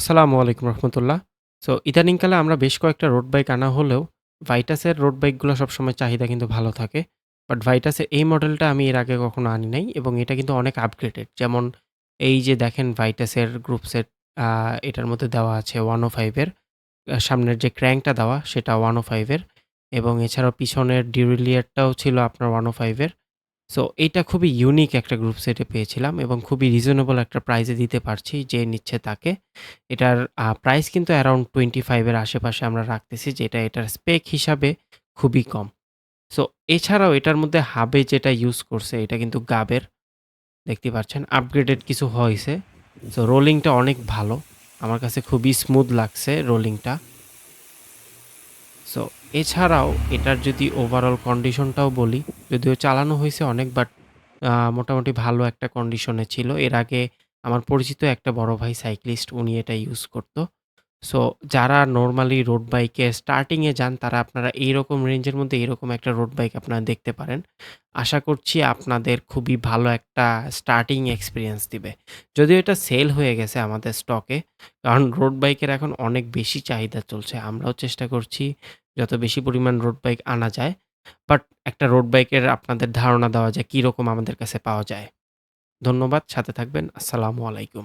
আসসালামু আলাইকুম রহমতুল্লাহ। সো ইদানিংকালে আমরা বেশ কয়েকটা রোড বাইক আনা হলেও ভাইটাসের রোড বাইকগুলো সবসময় চাহিদা কিন্তু ভালো থাকে। বাট ভাইটাসের এই মডেলটা আমি এর আগে কখনো আনি নাই এবং এটা কিন্তু অনেক আপগ্রেডেড। যেমন এই যে দেখেন ভাইটাসের গ্রুপ সেট আ এটার মধ্যে দেওয়া আছে 105 এর। সামনের যে ক্র্যাঙ্কটা দেওয়া সেটা 105 এর এবং এছাড়াও পিছনের ডিউরেলিয়ারটাও ছিল আপনার 105 এর। সো এইটা খুবই ইউনিক একটা গ্রুপ সেটে পেয়েছিলাম এবং খুবই রিজনেবল একটা প্রাইসে দিতে পারছি যে নিচ্ছে তাকে। এটার প্রাইস কিন্তু অ্যারাউন্ড 25 এর আশেপাশে আমরা রাখতেছি যেটা এটার স্পেক হিসাবে খুবই কম। সো এছাড়াও এটার মধ্যে হাবে যেটা ইউজ করছে এটা কিন্তু গাবের। দেখতে পাচ্ছেন আপগ্রেডেড কিছু হইছে। সো রোলিংটা অনেক ভালো। আমার কাছে খুবই স্মুথ লাগছে রোলিংটা। সো এছাড়াও এটার যদি ওভারঅল কন্ডিশনটাও বলি, যদিও চালানো হইছে অনেক বাট মোটামুটি ভালো একটা কন্ডিশনে ছিল। এর আগে আমার পরিচিত একটা বড় ভাই সাইক্লিস্ট উনি এটা ইউজ করত। সো যারা নরমালি রোড বাইকে স্টার্টিং এ যান তারা আপনারা এইরকম রেঞ্জের মধ্যে এরকম একটা রোড বাইক আপনারা দেখতে পারেন। আশা করছি আপনাদের খুবই ভালো একটা স্টার্টিং এক্সপেরিয়েন্স দিবে। যদিও এটা সেল হয়ে গেছে আমাদের স্টকে। কারণ রোড বাইকের এখন অনেক বেশি চাহিদা চলছে। আমরাও চেষ্টা করছি যত বেশি পরিমাণ রোড বাইক আনা যায়। বাট একটা রোড বাইকের আপনাদের ধারণা দেওয়া যায় কিরকম আমাদের কাছে পাওয়া যায়। ধন্যবাদ। সাথে থাকবেন। আসসালামু আলাইকুম।